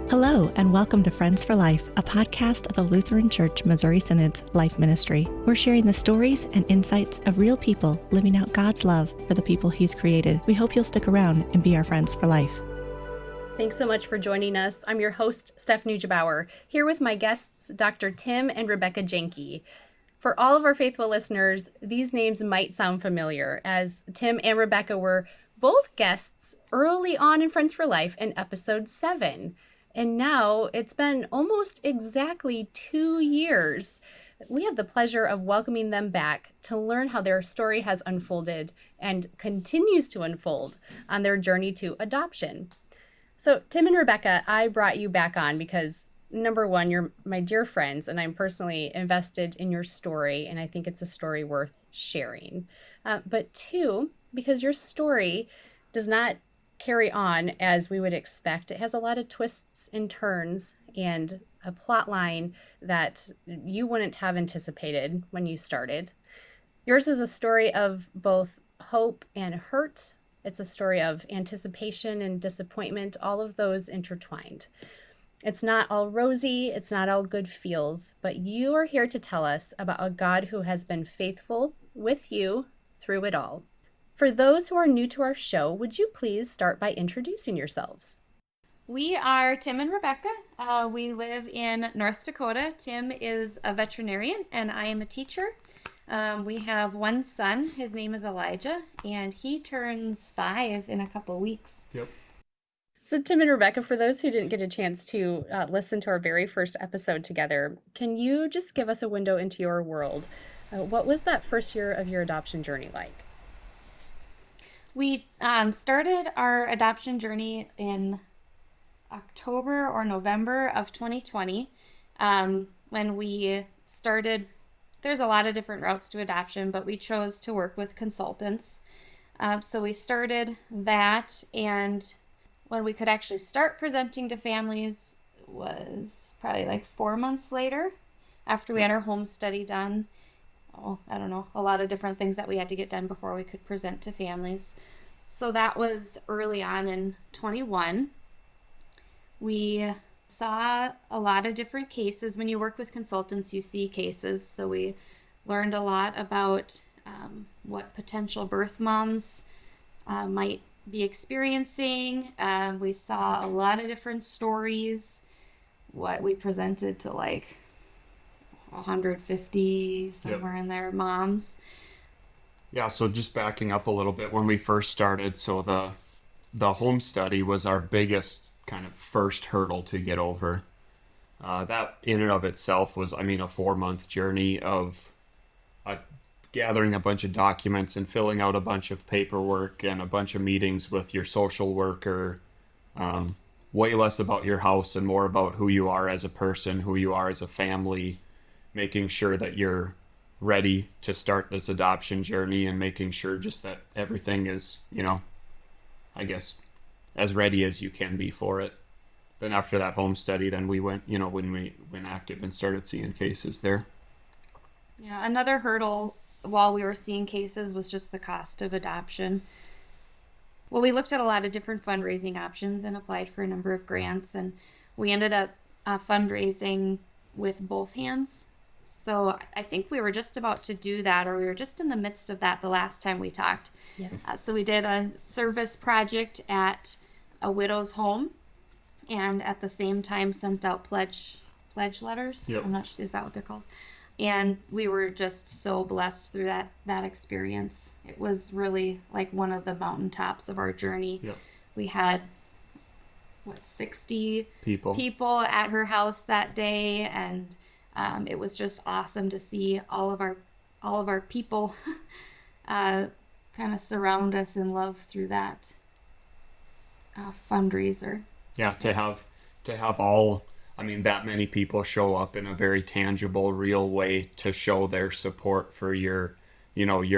Hello, and welcome to Friends for Life, a podcast of the Lutheran Church Missouri Synod's Life Ministry. We're sharing the stories and insights of real people living out God's love for the people He's created. We hope you'll stick around and be our friends for life. Thanks so much for joining us. I'm your host, Steph Nuggebauer, here with my guests, Dr. Tim and Rebekah Janke. For all of our faithful listeners, these names might sound familiar, as Tim and Rebekah were both guests early on in Friends for Life in episode 7. And now it's been almost exactly 2 years. We have the pleasure of welcoming them back to learn how their story has unfolded and continues to unfold on their journey to adoption. So, Tim and Rebekah, I brought you back on because, number one, you're my dear friends, and I'm personally invested in your story, and I think it's a story worth sharing. But two, because your story does not carry on as we would expect. It has a lot of twists and turns and a plot line that you wouldn't have anticipated when you started. Yours is a story of both hope and hurt. It's a story of anticipation and disappointment, all of those intertwined. It's not all rosy, it's not all good feels, but you are here to tell us about a God who has been faithful with you through it all. For those who are new to our show, would you please start by introducing yourselves? We are Tim and Rebekah. We live in North Dakota. Tim is a veterinarian and I am a teacher. We have one son. His name is Elijah, and he turns 5 in a couple weeks. Yep. So Tim and Rebekah, for those who didn't get a chance to listen to our very first episode together, can you just give us a window into your world? What was that first year of your adoption journey like? We started our adoption journey in October or November of 2020. When we started, there's a lot of different routes to adoption, but we chose to work with consultants. So we started that, and when we could actually start presenting to families was probably like 4 months later, after we had our home study done. A lot of different things that we had to get done before we could present to families. So that was early on in 21. We saw a lot of different cases. When you work with consultants, you see cases. So we learned a lot about what potential birth moms might be experiencing. We saw a lot of different stories. What we presented to like 150 somewhere in there moms. Yeah, so just backing up a little bit, when we first started, so the home study was our biggest kind of first hurdle to get over. That in and of itself was, a 4-month journey of gathering a bunch of documents and filling out a bunch of paperwork and a bunch of meetings with your social worker. Way less about your house and more about who you are as a person, who you are as a family, making sure that you're ready to start this adoption journey and making sure just that everything is, as ready as you can be for it. Then after that home study, then we went, when we went active and started seeing cases there. Yeah, another hurdle while we were seeing cases was just the cost of adoption. Well, we looked at a lot of different fundraising options and applied for a number of grants, and we ended up fundraising with both hands. So I think we were just about to do that, or we were just in the midst of that the last time we talked. Yes. So we did a service project at a widow's home, and at the same time sent out pledge letters. Yep. I'm not sure, is that what they're called? And we were just so blessed through that experience. It was really like one of the mountaintops of our journey. Yep. We had 60 people at her house that day, and it was just awesome to see all of our people kind of surround us in love through that fundraiser. Yeah, to have all, that many people show up in a very tangible, real way to show their support for your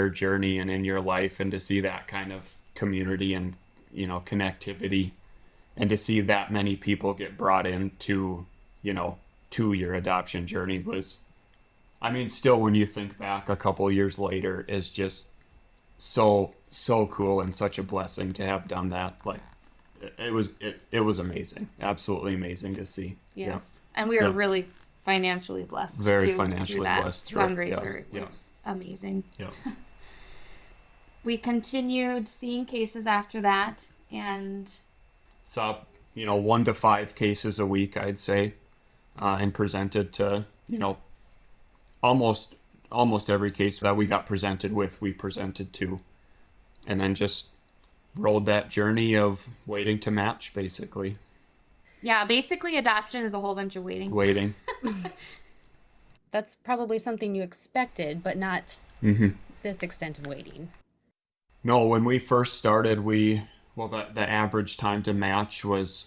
journey and in your life, and to see that kind of community and, connectivity, and to see that many people get brought into, to your adoption journey was, still when you think back a couple years later, is just so cool and such a blessing to have done that. Like, it was amazing, absolutely amazing to see. Yes. Yeah. And we were Yeah. really financially blessed. Very too, financially through that blessed through it. fundraiser. Yeah. It was amazing. Yeah. We continued seeing cases after that, and Saw 1 to 5 cases a week, I'd say, and presented to almost every case that we got presented with, we presented to, and then just rode that journey of waiting to match, basically. yeah, basically adoption is a whole bunch of waiting. Waiting. That's probably something you expected, but not Mm-hmm. this extent of waiting. No, when we first started, the average time to match was,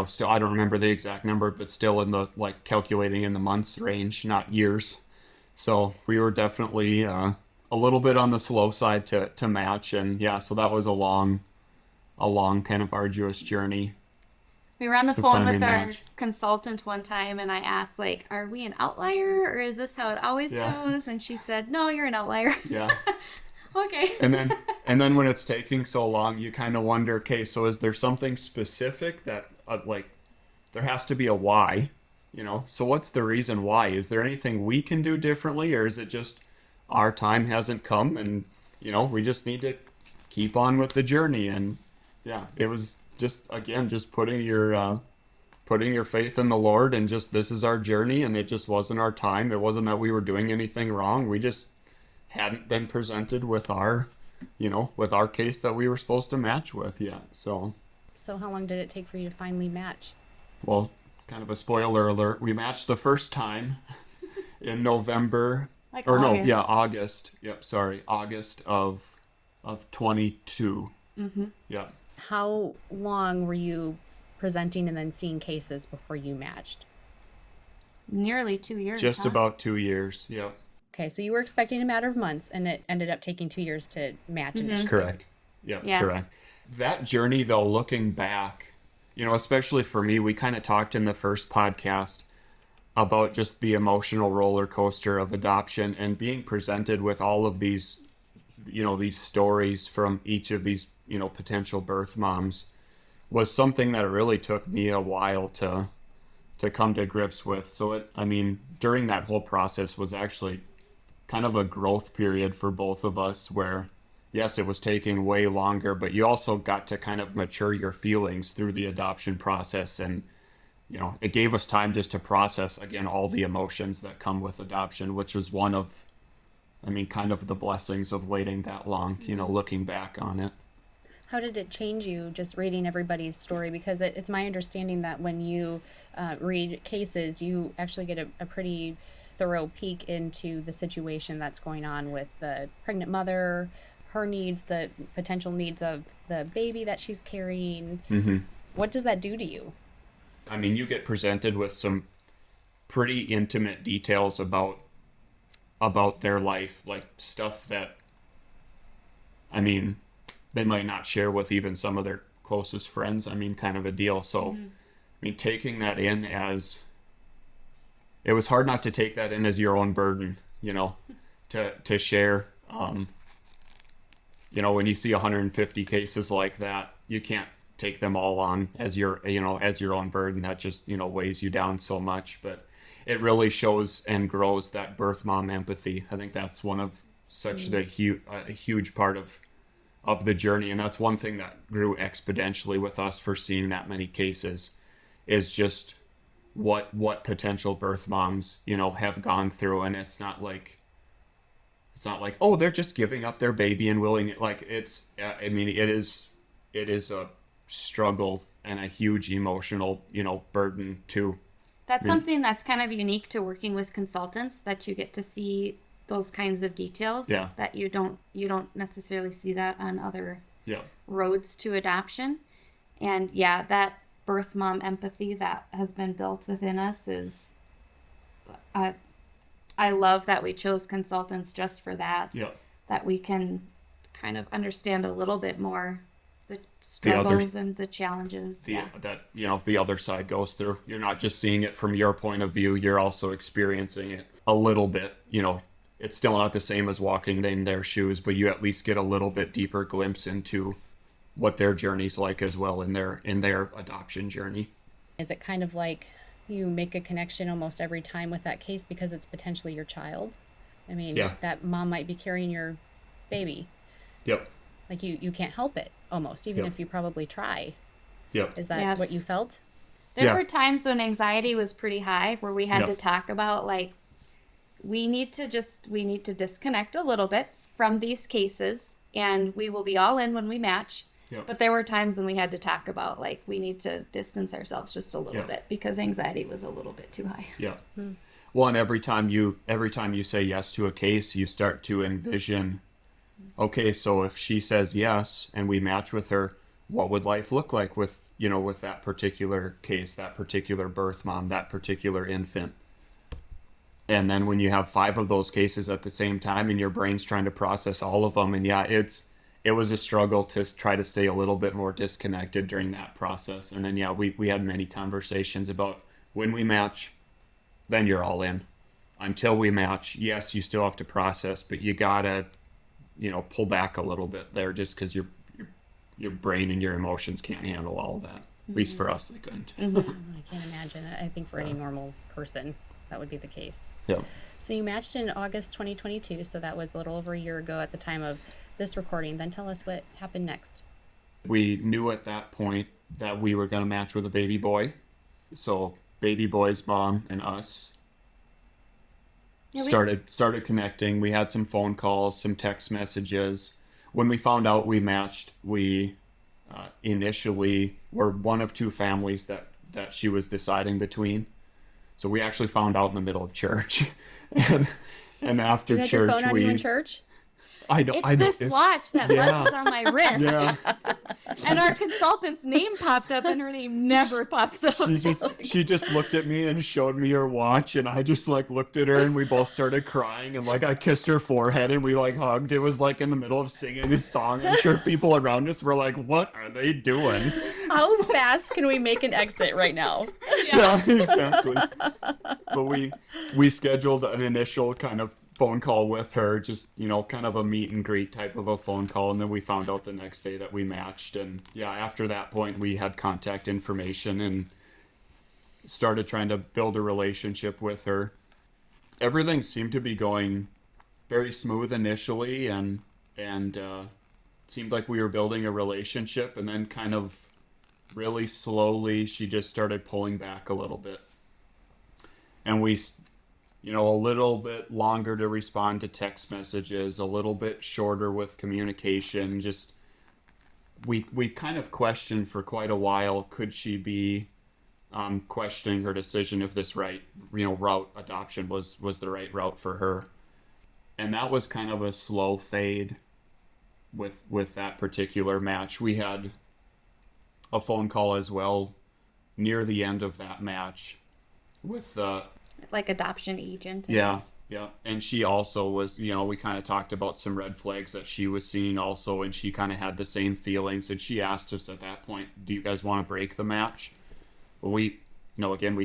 still, I don't remember the exact number, but still in the, calculating in the months range, not years. So we were definitely a little bit on the slow side to match. And yeah, so that was a long kind of arduous journey. We were on the to phone finally with our match. consultant one time, and I asked, are we an outlier, or is this how it always Yeah. goes? And she said, no, you're an outlier. Yeah. Okay. And then when it's taking so long, you kind of wonder, okay, so is there something specific that, there has to be a why, So what's the reason why? Is there anything we can do differently, or is it just our time hasn't come and, we just need to keep on with the journey? And yeah, it was just, again, just putting your faith in the Lord, and just, this is our journey, and it just wasn't our time. It wasn't that we were doing anything wrong. We just hadn't been presented with our case that we were supposed to match with yet. So how long did it take for you to finally match? well, kind of a spoiler alert, we matched the first time in November, August. Yep, sorry, August of 22. Mm-hmm. Yep. How long were you presenting and then seeing cases before you matched? Nearly 2 years. Just huh? about 2 years. Yep. Okay, so you were expecting a matter of months, and it ended up taking 2 years to match. Mhm. initially. Correct. Yep, Yes. correct. That journey, though, looking back, especially for me, we kind of talked in the first podcast about just the emotional roller coaster of adoption and being presented with all of these, these stories from each of these, potential birth moms, was something that really took me a while to come to grips with. So during that whole process was actually kind of a growth period for both of us, where yes, it was taking way longer, but you also got to kind of mature your feelings through the adoption process. And, it gave us time just to process, again, all the emotions that come with adoption, which was one of, kind of the blessings of waiting that long, looking back on it. How did it change you just reading everybody's story? Because it's my understanding that when you read cases, you actually get a pretty thorough peek into the situation that's going on with the pregnant mother, her needs, the potential needs of the baby that she's carrying. Mm-hmm. What does that do to you? You get presented with some pretty intimate details about their life, like stuff that, they might not share with even some of their closest friends. Kind of a deal. So, taking that in it was hard not to take that in as your own burden, to share. When you see 150 cases like that, you can't take them all on as your own burden. That just, weighs you down so much. But it really shows and grows that birth mom empathy. I think that's one of such a huge part of the journey. And that's one thing that grew exponentially with us for seeing that many cases, is just what potential birth moms, have gone through. And it's not like, oh, they're just giving up their baby and willing it. It is a struggle and a huge emotional, burden too. That's something that's kind of unique to working with consultants, that you get to see those kinds of details. Yeah. That you don't necessarily see that on other Yeah. roads to adoption. And yeah, that birth mom empathy that has been built within us is, I love that we chose consultants just for that. Yeah. That we can kind of understand a little bit more the struggles and the challenges. That the other side goes through. You're not just seeing it from your point of view, you're also experiencing it a little bit. It's still not the same as walking in their shoes, but you at least get a little bit deeper glimpse into what their journey's like as well in their adoption journey. Is it kind of like you make a connection almost every time with that case because it's potentially your child? I mean, Yeah. that mom might be carrying your baby. Yep. Like you can't help it almost, even Yep. if you probably try. Yep. Is that Yeah. what you felt? There Yeah. were times when anxiety was pretty high where we had Yep. to talk about, like, we need to disconnect a little bit from these cases, and we will be all in when we match. Yep. But there were times when we had to talk about, like, we need to distance ourselves just a little Yeah. bit because anxiety was a little bit too high. Yeah. Well, and every time you say yes to a case, you start to envision, okay, so if she says yes and we match with her, what would life look like with that particular case, that particular birth mom, that particular infant? And then when you have 5 of those cases at the same time and your brain's trying to process all of them, and it was a struggle to try to stay a little bit more disconnected during that process. And then, we had many conversations about when we match, then you're all in. Until we match, yes, you still have to process, but you gotta, pull back a little bit there just because your brain and your emotions can't handle all of that. At least for us, they couldn't. I can't imagine. I think for any normal person, that would be the case. Yeah. So you matched in August 2022, so that was a little over a year ago at the time of this recording. Then tell us what happened next. We knew at that point that we were going to match with a baby boy. So baby boy's mom and us started connecting. We had some phone calls, some text messages. When we found out we matched, we initially were one of 2 families that she was deciding between. So we actually found out in the middle of church. and after You had church, your phone on you in church? It's this watch that buzzes on my wrist. Yeah. And our consultant's name popped up, and her name never pops up. She just looked at me and showed me her watch, and I just looked at her, and we both started crying, and I kissed her forehead, and we hugged. It was in the middle of singing this song. I'm sure people around us were like, "What are they doing?" How fast can we make an exit right now? Yeah, exactly. But we scheduled an initial kind of phone call with her, just kind of a meet and greet type of a phone call, and then we found out the next day that we matched. And after that point we had contact information and started trying to build a relationship with her. Everything seemed to be going very smooth initially, and seemed like we were building a relationship, and then kind of really slowly she just started pulling back a little bit, and we a little bit longer to respond to text messages, a little bit shorter with communication. Just we kind of questioned for quite a while, could she be questioning her decision if this route adoption was the right route for her. And that was kind of a slow fade with that particular match. We had a phone call as well near the end of that match with the adoption agent. Yeah. And she also was, we kind of talked about some red flags that she was seeing also, and she kind of had the same feelings, and she asked us at that point, do you guys want to break the match? Well, we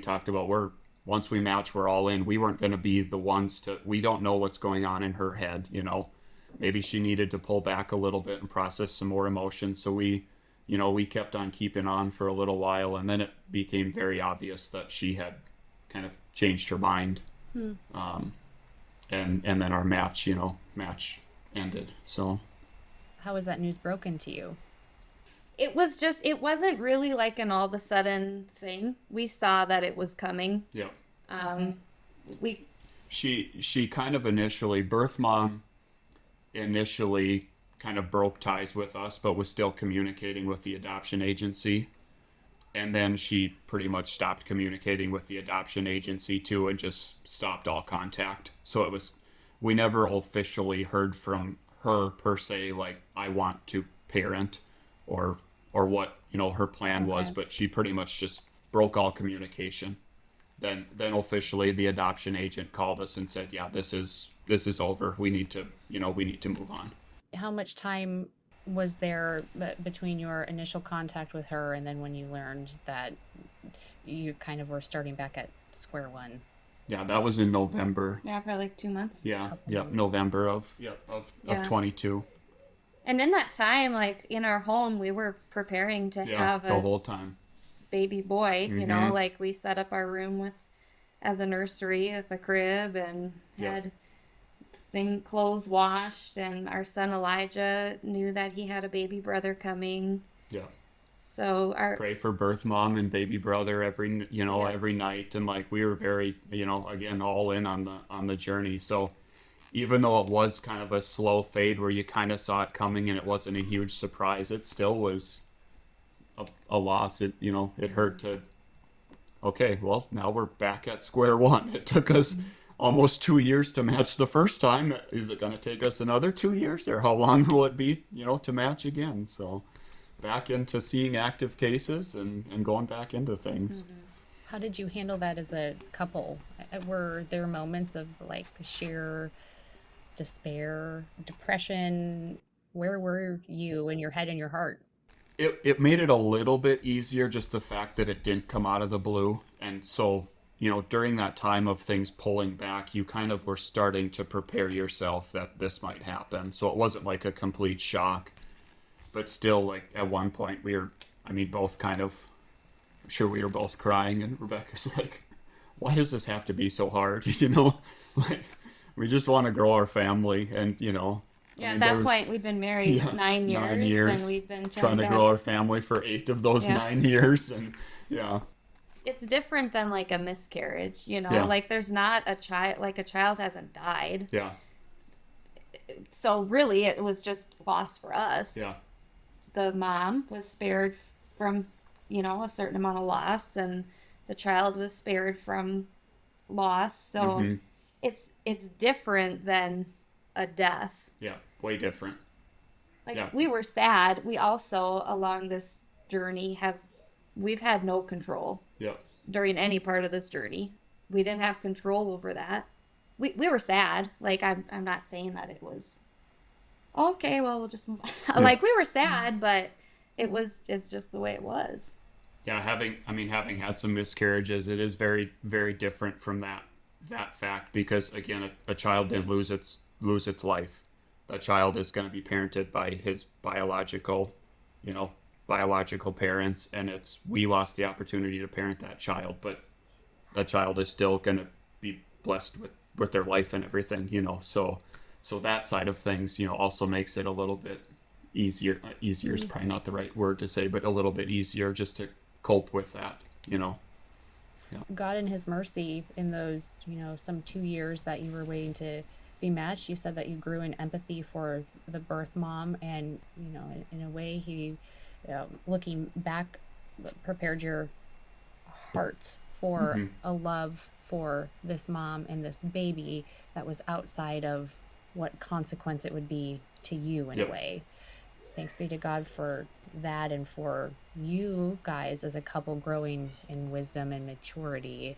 talked about once we match, we're all in. We weren't going to be the ones we don't know what's going on in her head, maybe she needed to pull back a little bit and process some more emotions. So we kept on keeping on for a little while, and then it became very obvious that she had kind of changed her mind. And then our match ended. So how was that news broken to you? It wasn't really an all of a sudden thing. We saw that it was coming. Yeah. She kind of birth mom initially kind of broke ties with us, but was still communicating with the adoption agency. And then she pretty much stopped communicating with the adoption agency too, and just stopped all contact. So we never officially heard from her per se, I want to parent or what, her plan was, but she pretty much just broke all communication. Then officially the adoption agent called us and said, yeah, this is over. We need to move on. How much time was there between your initial contact with her and then when you learned that you kind of were starting back at square one? Yeah, that was in November. Yeah, for 2 months. Yeah, November of 22. And in that time, like in our home, we were preparing to have the a whole time. baby boy, you know, Mhm. like we set up our room as a nursery with a crib and Yeah. had clothes washed, and our son Elijah knew that he had a baby brother coming. Yeah. So Pray for birth mom and baby brother every Yeah. every night, and like we were very again all in on the journey. So even though it was kind of a slow fade where you kind of saw it coming and it wasn't a huge surprise, it still was a loss. It hurt to, okay, well, now we're back at square one. It took us almost 2 years to match the first time. Is it going to take us another 2 years, or how long will it be, to match again? So back into seeing active cases and going back into things. How did you handle that as a couple? Were there moments of like sheer despair, depression? Where were you in your head and your heart? It made it a little bit easier, just the fact that it didn't come out of the blue. And so, during that time of things pulling back, you kind of were starting to prepare yourself that this might happen. So it wasn't like a complete shock. But still, like at one point both kind of, I'm sure we were both crying, and Rebekah's like, why does this have to be so hard? Like we just want to grow our family, and at that point we'd been married 9 years, 9 years, and we've been trying to grow our family for 8 of those 9 years, and it's different than like a miscarriage, like there's not a child hasn't died. So really it was just loss for us. The mom was spared from a certain amount of loss, and the child was spared from loss. So it's different than a death. Way different. We were sad. We also, along this journey, we've had no control during any part of this journey. We didn't have control over that. We were sad. Like I'm not saying that it was okay, well, we'll just move on. Like we were sad, but it's just the way it was. Having had some miscarriages, it is very, very different from that fact, because again, a child didn't lose its life. The child is going to be parented by his biological parents, and we lost the opportunity to parent that child, but that child is still going to be blessed with their life and everything, so that side of things, also makes it a little bit easier. Easier is probably not the right word to say, but a little bit easier just to cope with that, God in his mercy, in those, some 2 years that you were waiting to be matched, you said that you grew in empathy for the birth mom, and in a way he, looking back, prepared your hearts for a love for this mom and this baby that was outside of what consequence it would be to you in a way. Thanks be to God for that, and for you guys as a couple growing in wisdom and maturity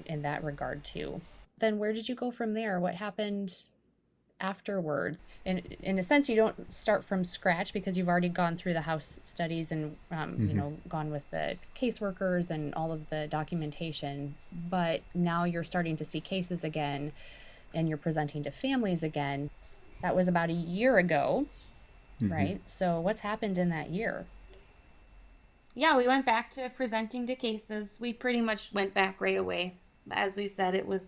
in that regard too. Then where did you go from there? What happened afterwards? And in a sense, you don't start from scratch, because you've already gone through the house studies and gone with the caseworkers and all of the documentation, but now you're starting to see cases again, and you're presenting to families again. That was about a year ago, right? So what's happened in that year? We went back to presenting to cases. We pretty much went back right away. As we said, it was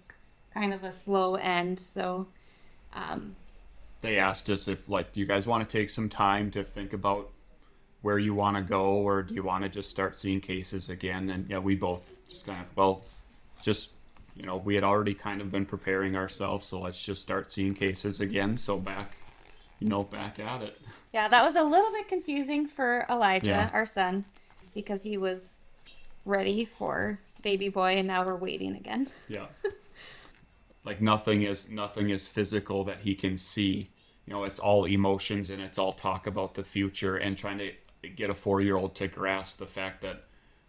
kind of a slow end. So they asked us if, do you guys want to take some time to think about where you want to go, or do you want to just start seeing cases again? And we both just kind of, we had already kind of been preparing ourselves, so let's just start seeing cases again. So back at it. That was a little bit confusing for Elijah, our son, because he was ready for baby boy, and now we're waiting again. Like nothing is physical that he can see. It's all emotions, and it's all talk about the future, and trying to get a 4-year-old to grasp the fact that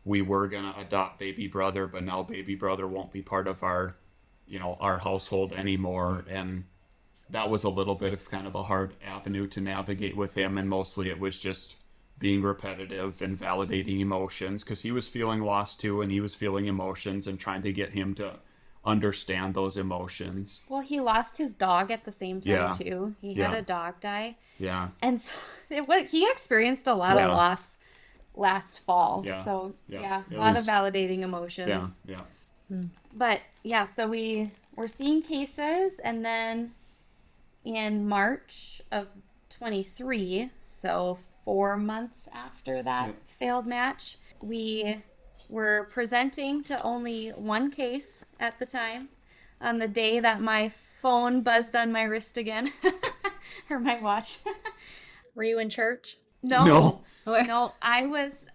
we were going to adopt baby brother, but now baby brother won't be part of our household anymore. And that was a little bit of kind of a hard avenue to navigate with him. And mostly it was just being repetitive and validating emotions, because he was feeling lost too, and he was feeling emotions, and trying to get him to understand those emotions. Well, he lost his dog at the same time, Yeah. too. He Yeah. had a dog die. Yeah. And so he experienced a lot Yeah. of loss last fall. Yeah. So, Yeah. a It lot was- of validating emotions. Yeah. Yeah. But, yeah, so we're seeing cases, and then in March of 23, so 4 months after that Yep. failed match, we were presenting to only one case at the time on the day that my phone buzzed on my wrist again, or my watch. Were you in church? No, No. I was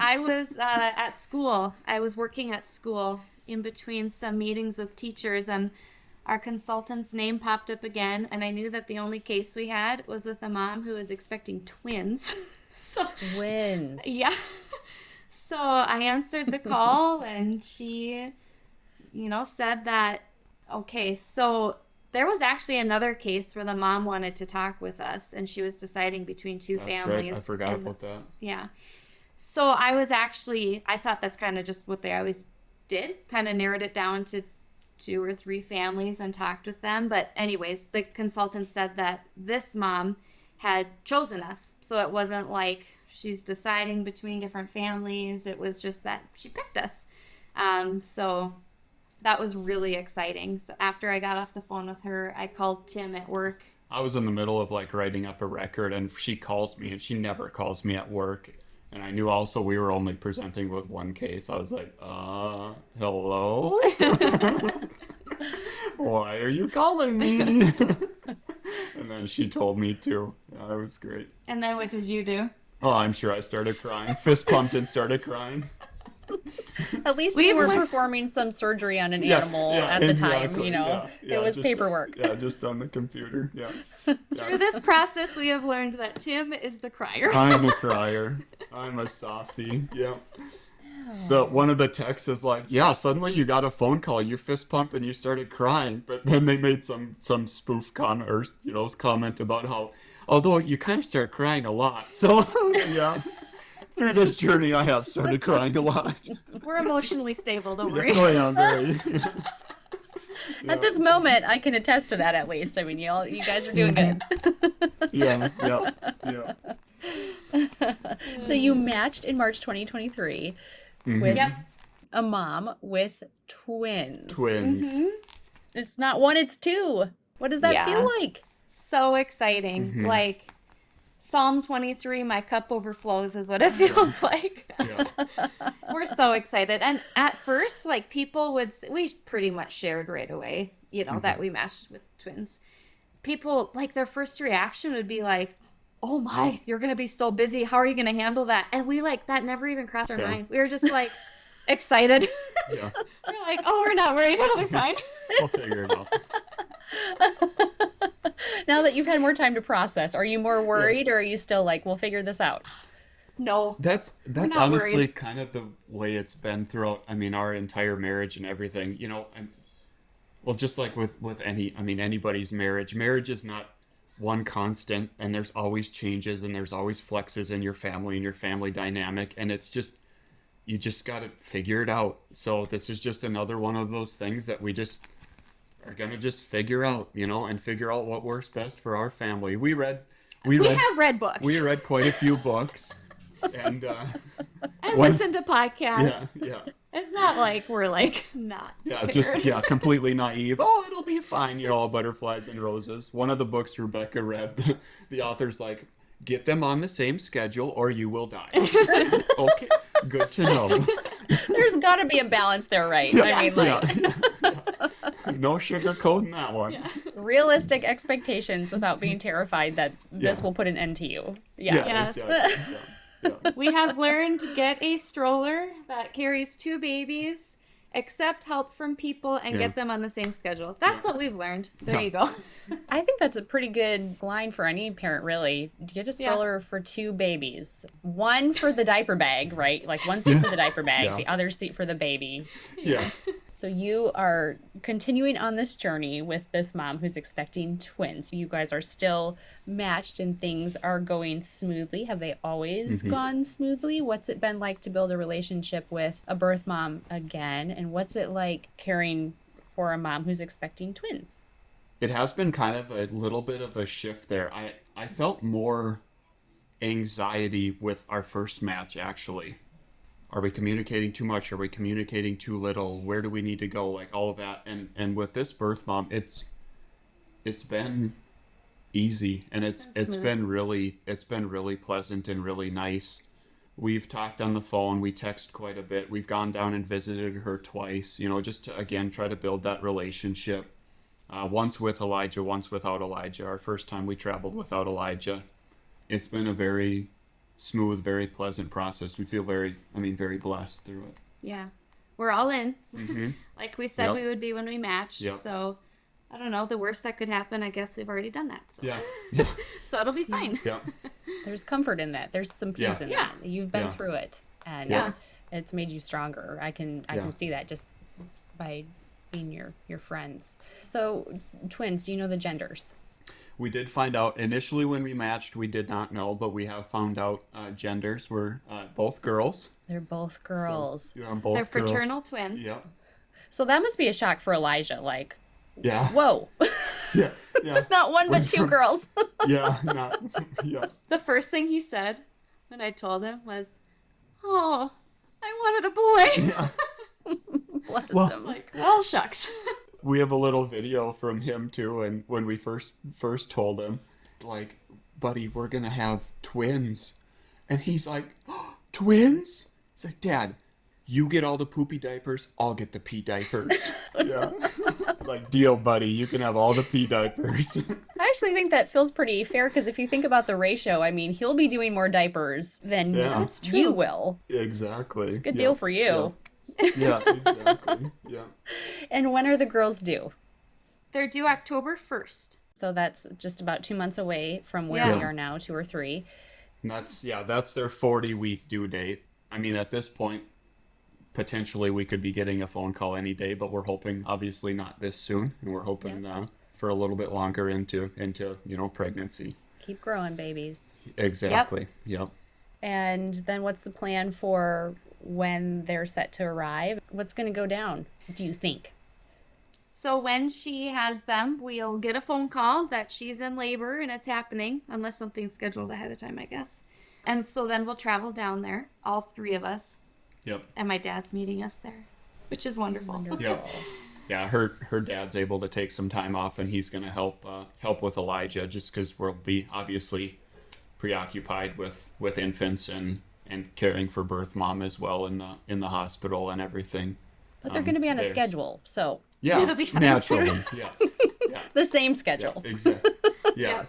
at school. I was working at school in between some meetings with teachers, and our consultant's name popped up again, and I knew that the only case we had was with a mom who was expecting twins. So, Twins. yeah. So I answered the call, and she, said that, okay, so there was actually another case where the mom wanted to talk with us, and she was deciding between two That's families. right. I forgot and about that. yeah. So I thought that's kind of just what they always did, kind of narrowed it down to 2 or 3 families and talked with them. But anyways, the consultant said that this mom had chosen us. So it wasn't like she's deciding between different families. It was just that she picked us. So that was really exciting. So after I got off the phone with her, I called Tim at work. I was in the middle of writing up a record, and she calls me, and she never calls me at work. And I knew also we were only presenting with one case. I was like, hello? Why are you calling me? And then she told me to. Yeah, it was great. And then what did you do? Oh, I'm sure I started crying. Fist pumped and started crying. At least We you were went- performing some surgery on an animal at the time, Yeah, it was just- paperwork. Yeah, just on the computer. Yeah. Through this process, we have learned that Tim is the crier. I'm a crier. I'm a softie. Yeah. One of the texts is like, yeah, suddenly you got a phone call, you fist pumped and you started crying. But then they made some spoof comment or comment about how, although you kind of start crying a lot. So yeah, through this journey I have started crying a lot. We're emotionally stable, don't worry. Oh yeah, very. At this moment, I can attest to that at least. I mean, you guys are doing good. Yeah. So you matched in March 2023 Mhm. with Yep. a mom with twins. Twins. It's not 1, it's 2. What does that Yeah. feel like? So exciting. Mhm. Like Psalm 23, my cup overflows is what it feels like. Yeah. We're so excited. And at first, like we pretty much shared right away, that we matched with twins. People, like their first reaction would be like, oh my, you're going to be so busy. How are you going to handle that? And we that never even crossed our Yeah. mind. We were just like excited. Yeah. We're like, oh, we're not worried. It'll be fine. We'll figure it out. Now that you've had more time to process, are you more worried or are you still like, we'll figure this out? No. That's not honestly worried. kind of the way it's been throughout, our entire marriage and everything, and well, just like with anybody's marriage is not one constant, and there's always changes and there's always flexes in your family and your family dynamic, and it's just, you just got to figure it out. So this is just another one of those things that we just are going to just figure out, and figure out what works best for our family. We We have read books. we read quite a few books. And and one- listen to podcasts. yeah, It's not like we're not. yeah, completely naive. Oh, it'll be fine, all butterflies and roses. One of the books Rebekah read, the author's like, get them on the same schedule or you will die. Okay, good to know. There's got to be a balance there, right? I mean, like, No sugarcoating that one. Yeah. realistic expectations without being terrified that this will put an end to you. Yeah. Yes. Exactly. Yeah. We have learned to get a stroller that carries 2 babies, accept help from people, and Yeah. get them on the same schedule. That's what we've learned. There you go. I think that's a pretty good line for any parent, really. Get a stroller for 2 babies. 1 for the diaper bag, right? Like 1 seat for the diaper bag, Yeah. the other seat for the baby. Yeah. So you are continuing on this journey with this mom who's expecting twins. You guys are still matched and things are going smoothly. Have they always gone smoothly? What's it been like to build a relationship with a birth mom again? And what's it like caring for a mom who's expecting twins? It has been kind of a little bit of a shift there. I felt more anxiety with our first match, actually. Are we communicating too much? Are we communicating too little? Where do we need to go? Like all of that. And with this birth mom, it's been easy, and it's been really pleasant and really nice. We've talked on the phone, we text quite a bit. We've gone down and visited her twice, just to again try to build that relationship. Once with Elijah, once without Elijah. Our first time we traveled without Elijah. It's been a very smooth, very pleasant process. We feel very blessed through it. Yeah. We're all in. Mm-hmm. Like we said we would be when we matched. Yep. So, I don't know. The worst that could happen, I guess we've already done that. So. Yeah. So it'll be fine. Yeah. There's comfort in that. There's some peace in that. You've been through it, and it's made you stronger. I can see that just by being your friends. So, twins, do you know the genders? We did find out initially when we matched. We did not know, but we have found out genders. We're both girls. They're both girls. So, both They're girls. fraternal twins. Yeah. So that must be a shock for Elijah. Like, yeah. Whoa. Yeah. Not one, but two girls. Yeah. The first thing he said when I told him was, "Oh, I wanted a boy." Yeah. Bless him. Like, well, shucks. We have a little video from him too, and when we first told him, like, buddy, we're gonna have twins, and he's like, oh, twins? He's like, Dad, you get all the poopy diapers, I'll get the pee diapers. Yeah. Like, deal, buddy, you can have all the pee diapers. I actually think that feels pretty fair, because if you think about the ratio, I mean, he'll be doing more diapers than you will. Exactly. It's a good deal for you. Yeah, exactly. Yeah. And when are the girls due? They're due October 1st. So that's just about 2 months away from where we are now, 2 or 3. And that's their 40-week due date. I mean, at this point, potentially we could be getting a phone call any day, but we're hoping, obviously not this soon, and we're hoping for a little bit longer into pregnancy. Keep growing, babies. Exactly. Yep. And then what's the plan for when they're set to arrive? What's going to go down, do you think? So when she has them, we'll get a phone call that she's in labor and it's happening, unless something's scheduled ahead of time, I guess. And so then we'll travel down there, all 3 of us. Yep. And my dad's meeting us there, which is wonderful. Yep. Yeah, her dad's able to take some time off, and he's going to help with Elijah, just because we'll be obviously preoccupied with infants and caring for birth mom as well in the hospital and everything. But they're going to be on a schedule, so it'll be fine. Naturally. Yeah. The same schedule. Yeah, exactly. Yeah.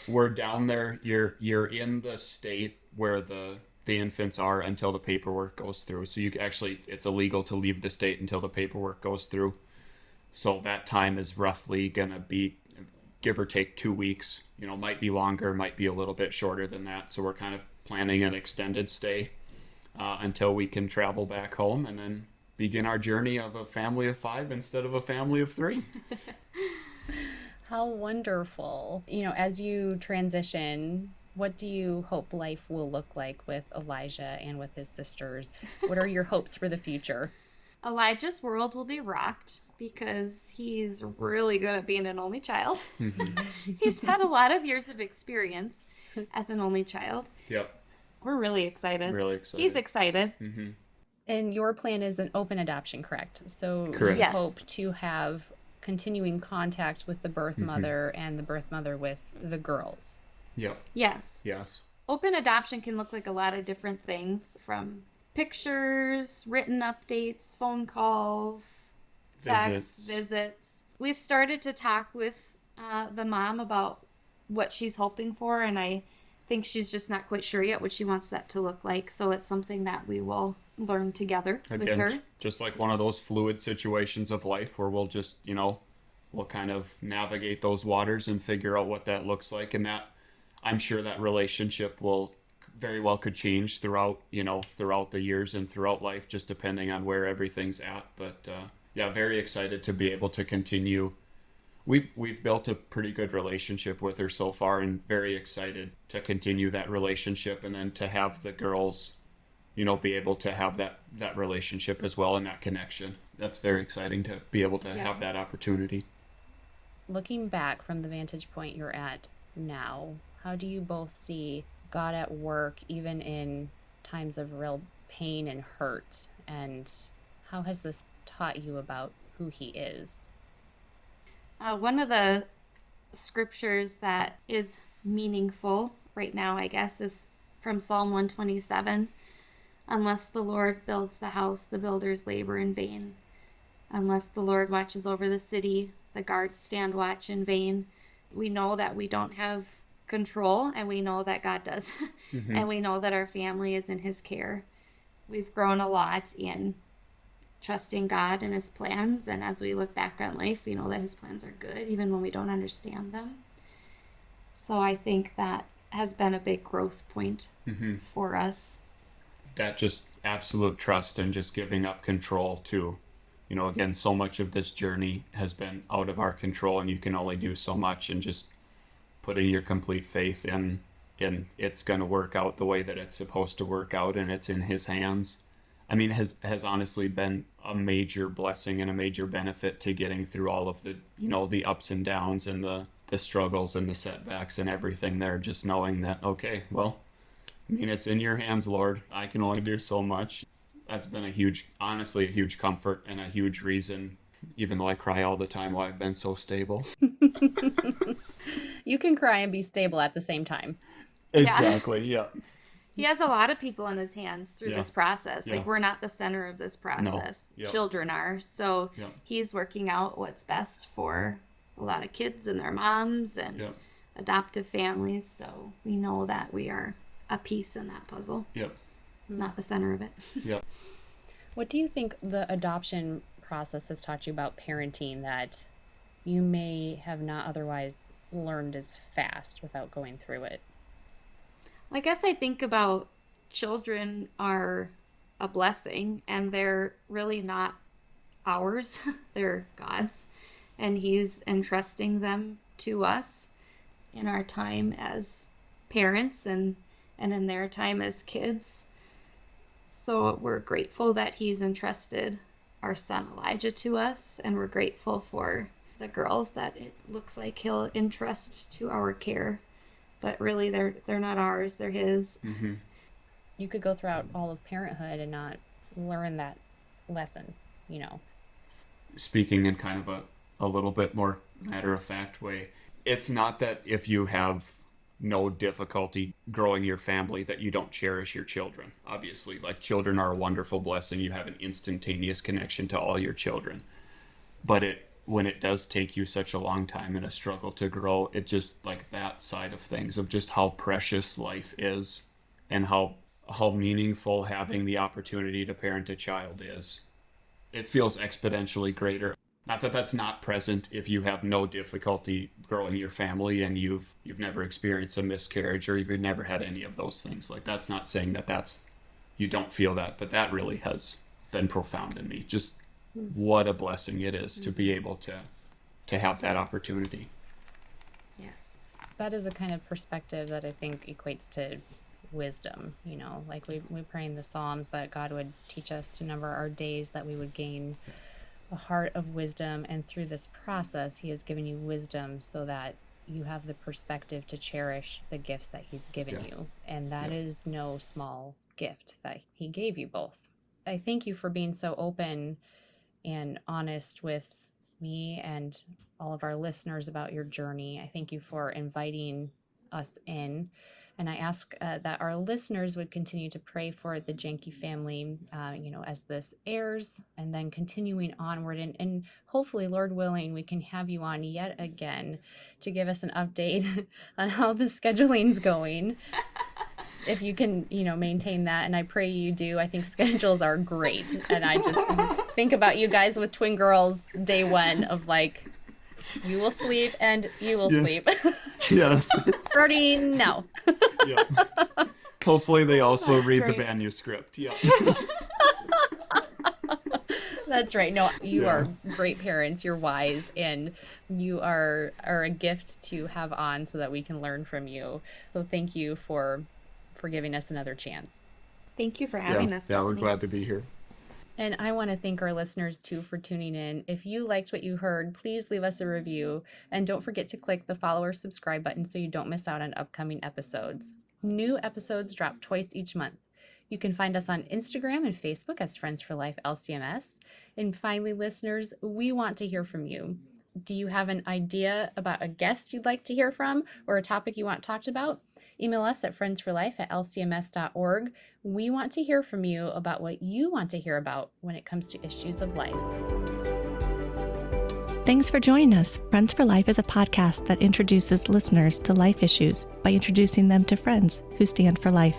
We're down there. You're in the state where the infants are until the paperwork goes through. So it's illegal to leave the state until the paperwork goes through. So that time is roughly going to be, give or take, 2 weeks. Might be longer, might be a little bit shorter than that. So we're kind of planning an extended stay until we can travel back home and then begin our journey of a family of 5 instead of a family of 3. How wonderful. As you transition, what do you hope life will look like with Elijah and with his sisters? What are your hopes for the future? Elijah's world will be rocked because he's really good at being an only child. Mm-hmm. He's had a lot of years of experience as an only child. Yep. We're really excited. Really excited. He's excited. Mm-hmm. And your plan is an open adoption, correct? So correct. you Yes. hope to have continuing contact with the birth mother and the birth mother with the girls. Yep. Yes. Open adoption can look like a lot of different things, from pictures, written updates, phone calls, texts, visits. We've started to talk with the mom about what she's hoping for, and I think she's just not quite sure yet what she wants that to look like. So it's something that we will learn together with her. Just like one of those fluid situations of life where we'll just, we'll kind of navigate those waters and figure out what that looks like. And that, I'm sure that relationship will very well could change throughout the years and throughout life, just depending on where everything's at. But very excited to be able to continue. We've built a pretty good relationship with her so far, and very excited to continue that relationship, and then to have the girls be able to have that relationship as well and that connection. That's very exciting to be able to have that opportunity. Looking back from the vantage point you're at now, how do you both see God at work even in times of real pain and hurt? And how has this taught you about who he is? One of the scriptures that is meaningful right now, I guess, is from Psalm 127. Unless the Lord builds the house, the builders labor in vain. Unless the Lord watches over the city, the guards stand watch in vain. We know that we don't have control, and we know that God does. Mm-hmm. And we know that our family is in his care. We've grown a lot in trusting God and his plans, and as we look back on life, we know that his plans are good, even when we don't understand them. So I think that has been a big growth point for us. That just absolute trust and just giving up control too. Again, so much of this journey has been out of our control, and you can only do so much, and just putting your complete faith in it's going to work out the way that it's supposed to work out, and it's in his hands. I mean, has honestly been a major blessing and a major benefit to getting through all of the, the ups and downs and the struggles and the setbacks and everything there, just knowing that, okay, well, it's in your hands, Lord. I can only do so much. That's been a huge comfort and a huge reason, even though I cry all the time, why I've been so stable. You can cry and be stable at the same time. Exactly, yeah. He has a lot of people in his hands through this process. Yeah. Like, we're not the center of this process. No. Yep. Children are. So he's working out what's best for a lot of kids and their moms and adoptive families. So we know that we are a piece in that puzzle. Yep. Not the center of it. Yep. What do you think the adoption process has taught you about parenting that you may have not otherwise learned as fast without going through it? I guess I think about children are a blessing, and they're really not ours. They're God's, and he's entrusting them to us in our time as parents and in their time as kids. So we're grateful that he's entrusted our son Elijah to us, and we're grateful for the girls that it looks like he'll entrust to our care. But really, they're not ours, they're his. Mm-hmm. You could go throughout all of parenthood and not learn that lesson, Speaking in kind of a little bit more matter-of-fact way, it's not that if you have no difficulty growing your family that you don't cherish your children. Obviously, like, children are a wonderful blessing. You have an instantaneous connection to all your children. But when it does take you such a long time and a struggle to grow, it just, like, that side of things, of just how precious life is and how meaningful having the opportunity to parent a child is. It feels exponentially greater. Not that that's not present if you have no difficulty growing your family and you've never experienced a miscarriage or you've never had any of those things. Like, that's not saying that you don't feel that, but that really has been profound in me. Just what a blessing it is to be able to have that opportunity. Yes. That is a kind of perspective that I think equates to wisdom, like we pray in the Psalms that God would teach us to number our days, that we would gain a heart of wisdom, and through this process he has given you wisdom so that you have the perspective to cherish the gifts that he's given you, and that is no small gift that he gave you both. I thank you for being so open and honest with me and all of our listeners about your journey. I thank you for inviting us in. And I ask that our listeners would continue to pray for the Janke family, as this airs, and then continuing onward. And hopefully, Lord willing, we can have you on yet again to give us an update on how the scheduling's going. If you can, maintain that. And I pray you do. I think schedules are great. And I just think about you guys with twin girls, day one of like, you will sleep and you will sleep. Yes. Starting now. Yeah. Hopefully they also read the manuscript. Yeah. That's right. No, you are great parents. You're wise, and you are a gift to have on so that we can learn from you. So thank you for giving us another chance. Thank you for having us. Yeah, we're Stephanie. glad to be here. And I want to thank our listeners too for tuning in. If you liked what you heard, please leave us a review. And don't forget to click the follow or subscribe button so you don't miss out on upcoming episodes. New episodes drop twice each month. You can find us on Instagram and Facebook as Friends for Life LCMS. And finally, listeners, we want to hear from you. Do you have an idea about a guest you'd like to hear from or a topic you want talked about? Email us at friendsforlife@lcms.org. We want to hear from you about what you want to hear about when it comes to issues of life. Thanks for joining us. Friends for Life is a podcast that introduces listeners to life issues by introducing them to friends who stand for life.